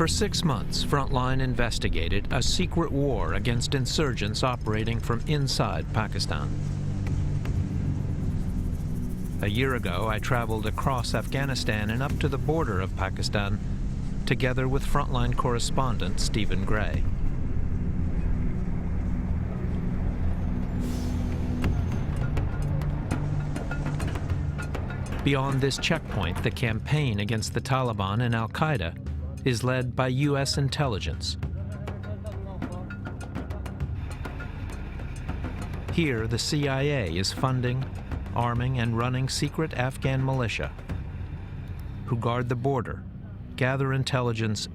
For 6 months, Frontline investigated a secret war against insurgents operating from inside Pakistan. A year ago, I traveled across Afghanistan and up to the border of Pakistan, together with Frontline correspondent Stephen Gray. Beyond this checkpoint, the campaign against the Taliban and Al-Qaeda is led by U.S. intelligence. Here, the CIA is funding, arming, and running secret Afghan militia who guard the border, gather intelligence,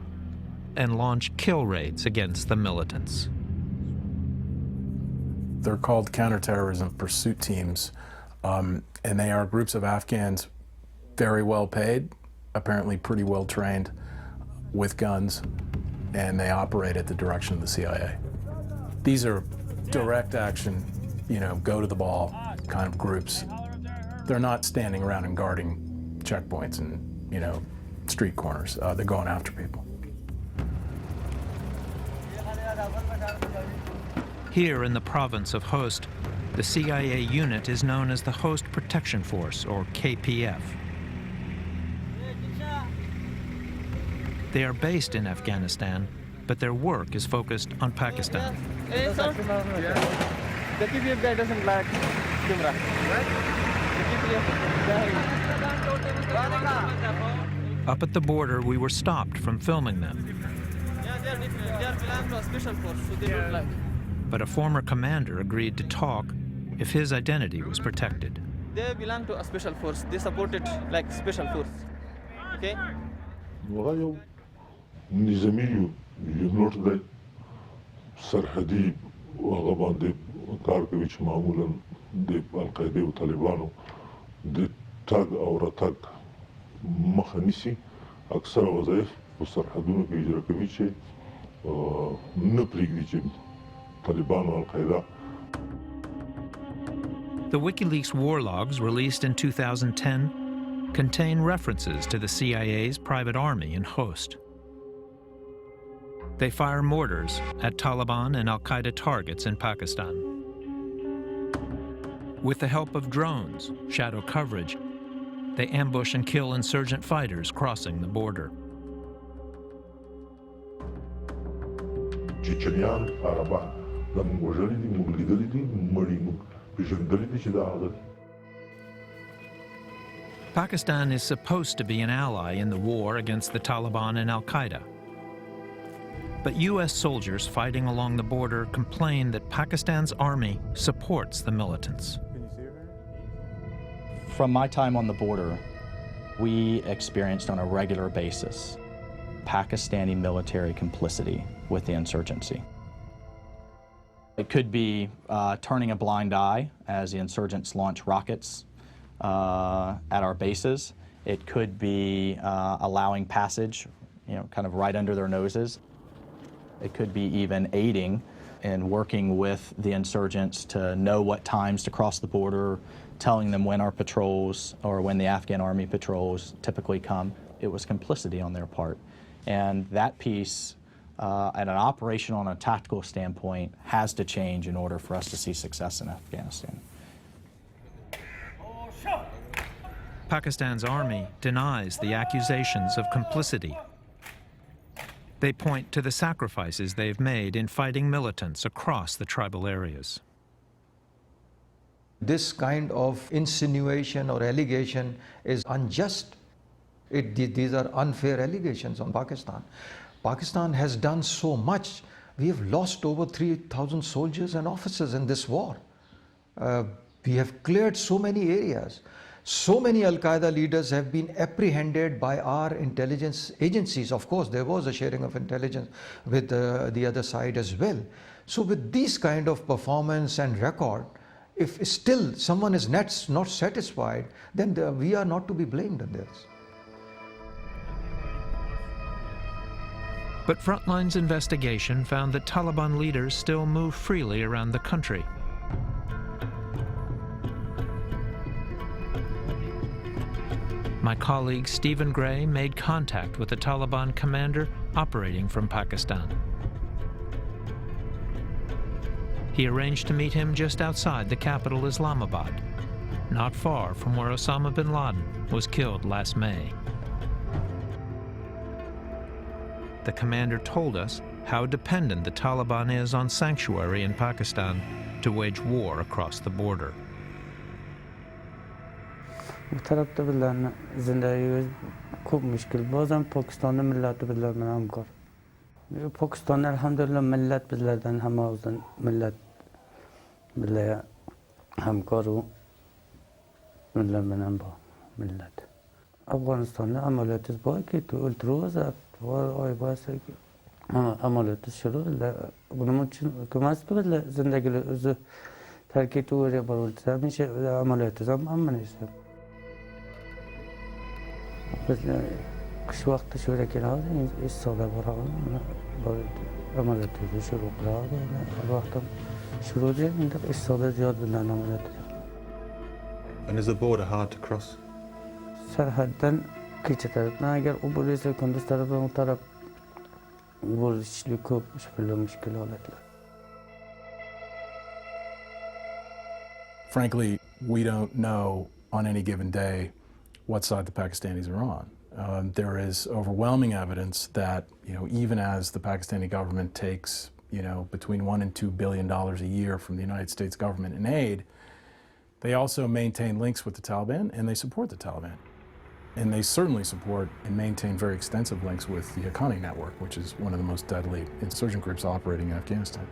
and launch kill raids against the militants. They're called counterterrorism pursuit teams, and they are groups of Afghans very well paid, apparently pretty well trained, with guns, and they operate at the direction of the CIA. These are direct action, go to the ball kind of groups. They're not standing around and guarding checkpoints and, street corners. They're going after people. Here in the province of Host, the CIA unit is known as the Host Protection Force, or KPF. They are based in Afghanistan, but their work is focused on Pakistan. Up at the border, we were stopped from filming them. But a former commander agreed to talk if his identity was protected. They belong to a special force. They support it like special force. Okay? نظامی یونټ دی سرحدي هغه باندې کار کوي چې معمولا د القاعده او طالبانو د تګ او راتګ مخه نیسي اکثره وظایف په سرحدونو کې اجرا کوي چې نه پرېږدي چې طالبان او القاعده. The WikiLeaks war logs released in 2010 contain references to the CIA's private army in Host. They fire mortars at Taliban and Al-Qaeda targets in Pakistan. With the help of drones, shadow coverage, they ambush and kill insurgent fighters crossing the border. چچنیان عربان د موږ لیدي موږ لیدلي دي مړي موږ پیژندلي دي چې دا هغه. Pakistan is supposed to be an ally in the war against the Taliban and Al-Qaeda. But U.S. soldiers fighting along the border complain that Pakistan's army supports the militants. From my time on the border, we experienced on a regular basis Pakistani military complicity with the insurgency. It could be turning a blind eye as the insurgents launch rockets at our bases. It could be allowing passage, kind of right under their noses. It could be even aiding in working with the insurgents to know what times to cross the border, telling them when our patrols or when the Afghan army patrols typically come. It was complicity on their part. And that piece, at an operational and a tactical standpoint, has to change in order for us to see success in Afghanistan. Pakistan's army denies the accusations of complicity. They point to the sacrifices they've made in fighting militants across the tribal areas. This kind of insinuation or allegation is unjust. These are unfair allegations on Pakistan. Pakistan has done so much. We have lost over 3,000 soldiers and officers in this war. We have cleared so many areas. So many Al-Qaeda leaders have been apprehended by our intelligence agencies. Of course, there was a sharing of intelligence with the other side as well. So with this kind of performance and record, if still someone is not satisfied, then we are not to be blamed in this. But Frontline's investigation found that Taliban leaders still move freely around the country. my colleague Stephen Gray made contact with the Taliban commander operating from Pakistan. He arranged to meet him just outside the capital Islamabad, not far from where Osama bin Laden was killed last May. The commander told us how dependent the Taliban is on sanctuary in Pakistan to wage war across the border. طرفت بالله زندگی خوب مشکل بازم پاکستان ملت بالله من همکار پاکستان الحمدلله ملت بالله همه وزن ملت بالله همکارو بالله من با ملت افغانستان عملیات با که تو التروز و آی باشه عملیات شروع بنمون که ماست بالله زندگی از ترکی تو وری برولت میشه عملیات زم هم نیست بس کش وقت شروع کردم این سال برام عملیات شروع کردم وقتم شروع این این سال زیاد بودن عملیات. And is the border hard to cross? سرحداً کیچه طرف نه اگر او بولیس کندوز طرف اون طرف بولش لیکو مشکلات. Frankly, we don't know on any given day what side the Pakistanis are on. There is overwhelming evidence that, even as the Pakistani government takes, between $1 and $2 billion a year from the United States government in aid, they also maintain links with the Taliban and they support the Taliban. And they certainly support and maintain very extensive links with the Haqqani network, which is one of the most deadly insurgent groups operating in Afghanistan.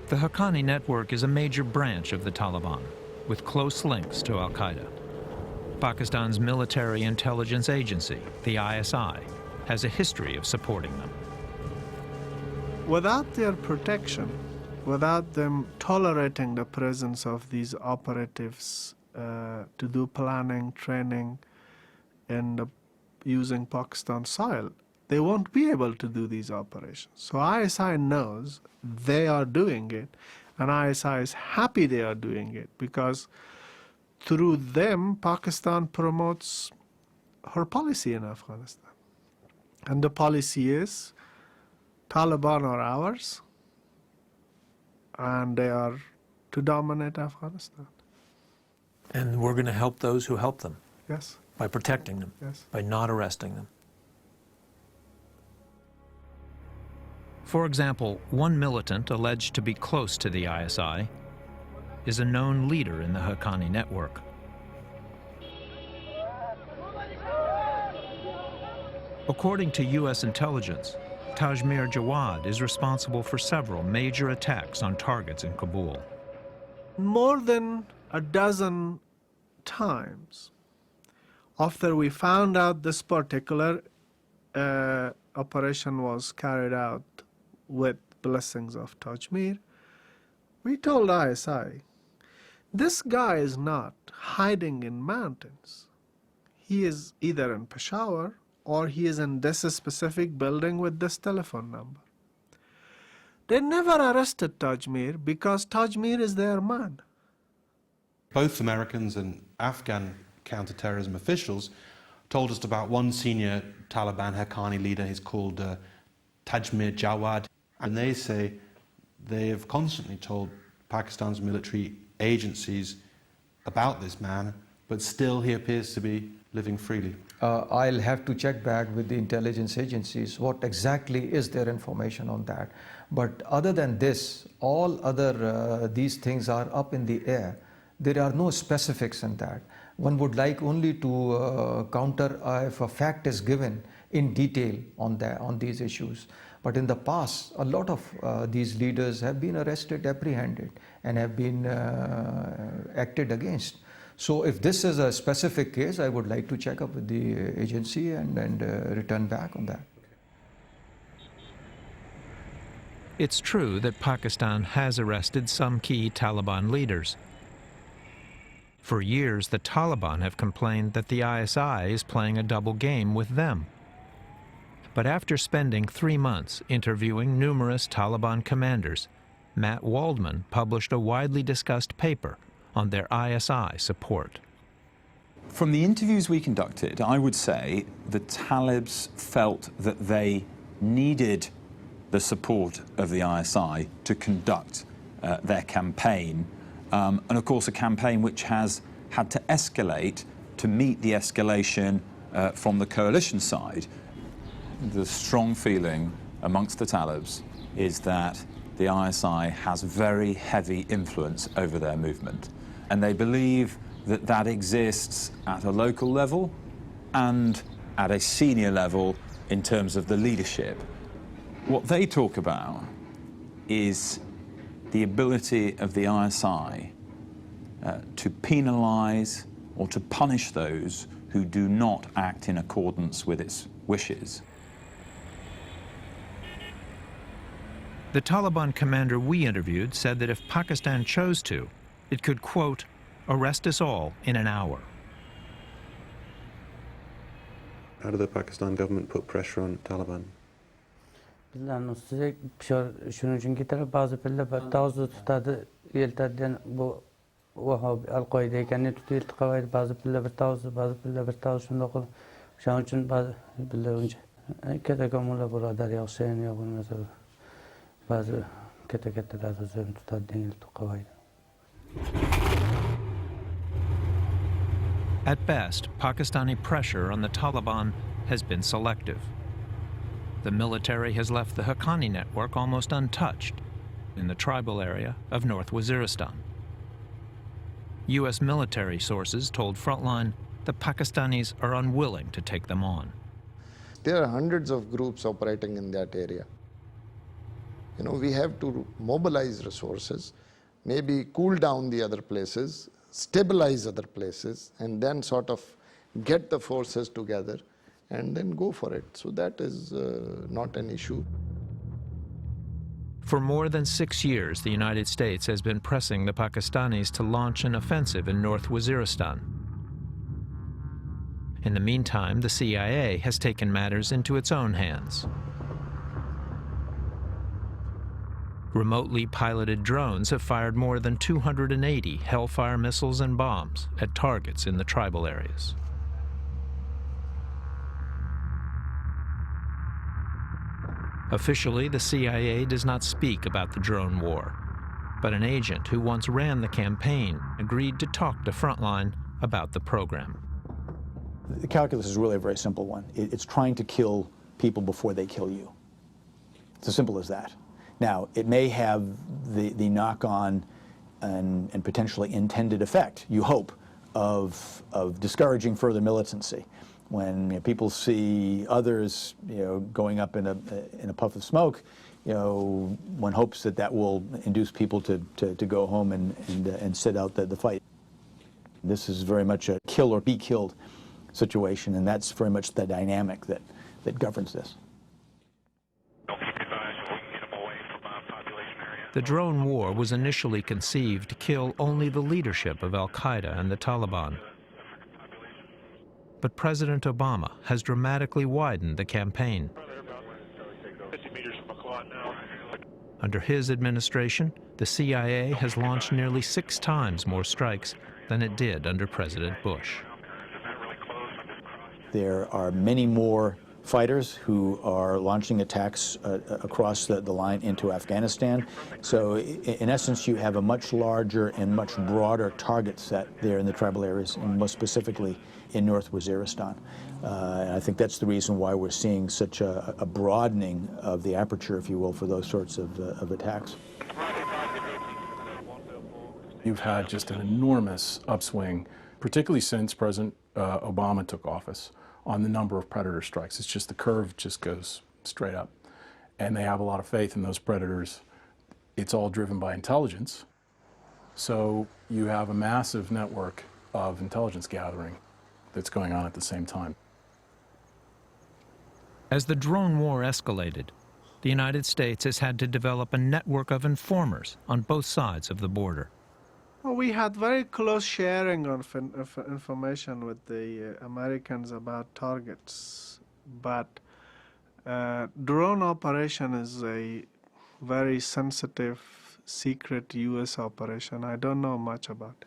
The Haqqani network is a major branch of the Taliban, with close links to al-Qaeda. Pakistan's military intelligence agency, the ISI, has a history of supporting them. Without their protection, without them tolerating the presence of these operatives to do planning, training, and using Pakistan soil, they won't be able to do these operations. So ISI knows they are doing it, and ISI is happy they are doing it because through them, Pakistan promotes her policy in Afghanistan. And the policy is Taliban are ours, and they are to dominate Afghanistan. And we're going to help those who help them. Yes. By protecting them. Yes. By not arresting them. For example, one militant alleged to be close to the ISI is a known leader in the Haqqani network. According to U.S. intelligence, Tajmir Jawad is responsible for several major attacks on targets in Kabul. More than a dozen times after we found out this particular operation was carried out with blessings of Tajmir, we told ISI, this guy is not hiding in mountains. He is either in Peshawar or he is in this specific building with this telephone number. They never arrested Tajmir because Tajmir is their man. Both Americans and Afghan counterterrorism officials told us about one senior Taliban Haqqani leader. He's called Tajmir Jawad. And they say they have constantly told Pakistan's military agencies about this man, but still he appears to be living freely. I'll have to check back with the intelligence agencies what exactly is their information on that. But other than this, all other these things are up in the air. There are no specifics in that. One would like only to counter if a fact is given in detail on these issues. But in the past, a lot of these leaders have been arrested, apprehended, and have been acted against. So if this is a specific case, I would like to check up with the agency and return back on that. It's true that Pakistan has arrested some key Taliban leaders. For years, the Taliban have complained that the ISI is playing a double game with them. But after spending 3 months interviewing numerous Taliban commanders, Matt Waldman published a widely discussed paper on their ISI support. From the interviews we conducted, I would say the Talibs felt that they needed the support of the ISI to conduct their campaign, and of course a campaign which has had to escalate to meet the escalation from the coalition side. The strong feeling amongst the Talibs is that the ISI has very heavy influence over their movement, and they believe that that exists at a local level and at a senior level in terms of the leadership. What they talk about is the ability of the ISI to penalize or to punish those who do not act in accordance with its wishes. The Taliban commander we interviewed said that if Pakistan chose to, it could, quote, arrest us all in an hour. How did the Pakistan government put pressure on Taliban? لأنه سيك بشر شنو جن كتير بعض بيلا بتاوزو تاد يلتدين بو وهو القاعدة كان يتطيل قواعد بعض بيلا بتاوزو بعض بيلا بتاوزو شنو نقول شان جن بعض بيلا ونج كده كمولا برادر يا حسين يا بن مثلا بعض كده كده لازم زين تادين القواعد. At best, Pakistani pressure on the Taliban has been selective. The military has left the Haqqani network almost untouched in the tribal area of North Waziristan. U.S. military sources told Frontline the Pakistanis are unwilling to take them on. There are hundreds of groups operating in that area. You know, we have to mobilize resources, maybe cool down the other places, stabilize other places, and then sort of get the forces together and then go for it. So that is not an issue. For more than 6 years, the United States has been pressing the Pakistanis to launch an offensive in North Waziristan. In the meantime, the CIA has taken matters into its own hands. Remotely piloted drones have fired more than 280 Hellfire missiles and bombs at targets in the tribal areas. Officially, the CIA does not speak about the drone war, but an agent who once ran the campaign agreed to talk to Frontline about the program. The calculus is really a very simple one. It's trying to kill people before they kill you. It's as simple as that. Now, it may have the knock-on and potentially intended effect, you hope, of discouraging further militancy. When people see others, going up in a puff of smoke, one hopes that will induce people to go home and sit out the fight. This is very much a kill or be killed situation, and that's very much the dynamic that governs this. The drone war was initially conceived to kill only the leadership of al-Qaeda and the Taliban. But President Obama has dramatically widened the campaign. Under his administration, the CIA has launched nearly 6 times more strikes than it did under President Bush. There are many more fighters who are launching attacks across the line into Afghanistan. So in essence, you have a much larger and much broader target set there in the tribal areas, and most specifically in North Waziristan. And I think that's the reason why we're seeing such a broadening of the aperture, if you will, for those sorts of attacks. You've had just an enormous upswing, particularly since President Obama took office, on the number of predator strikes. It's just the curve just goes straight up. And they have a lot of faith in those predators. It's all driven by intelligence. So you have a massive network of intelligence gathering that's going on at the same time. As the drone war escalated, the United States has had to develop a network of informers on both sides of the border. Well, we had very close sharing of information with the Americans about targets, but drone operation is a very sensitive, secret U.S. operation. I don't know much about it.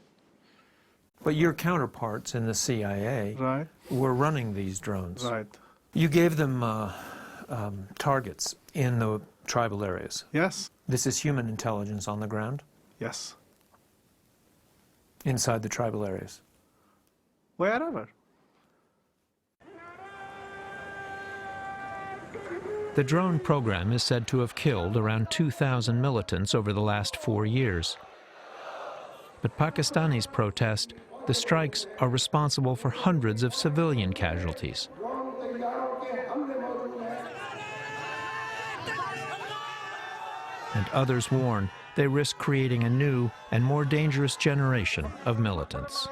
But your counterparts in the CIA Right. were running these drones. Right. You gave them targets in the tribal areas. Yes. This is human intelligence on the ground? Yes. Inside the tribal areas? Wherever. The drone program is said to have killed around 2,000 militants over the last 4 years. But Pakistanis protest the strikes are responsible for hundreds of civilian casualties. And others warn they risk creating a new and more dangerous generation of militants.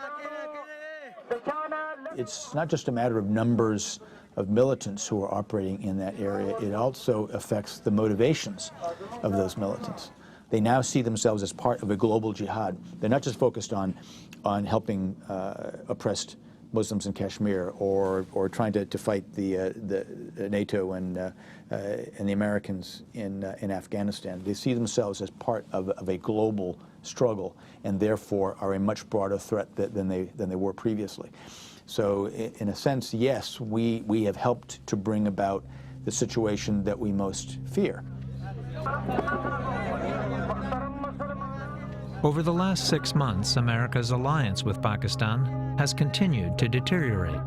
It's not just a matter of numbers of militants who are operating in that area, it also affects the motivations of those militants. They now see themselves as part of a global jihad. They're not just focused on helping oppressed Muslims in Kashmir or trying to fight the NATO and the Americans in Afghanistan. They see themselves as part of a global struggle and therefore are a much broader threat than they were previously. So in a sense, yes, we have helped to bring about the situation that we most fear. Over the last 6 months, America's alliance with Pakistan has continued to deteriorate.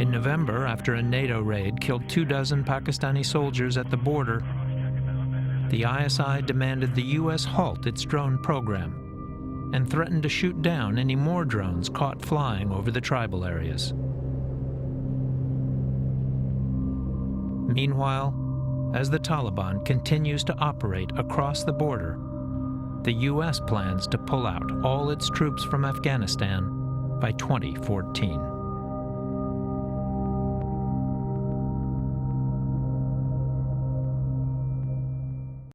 In November, after a NATO raid killed 24 Pakistani soldiers at the border, the ISI demanded the U.S. halt its drone program and threatened to shoot down any more drones caught flying over the tribal areas. Meanwhile, as the Taliban continues to operate across the border, the U.S. plans to pull out all its troops from Afghanistan by 2014.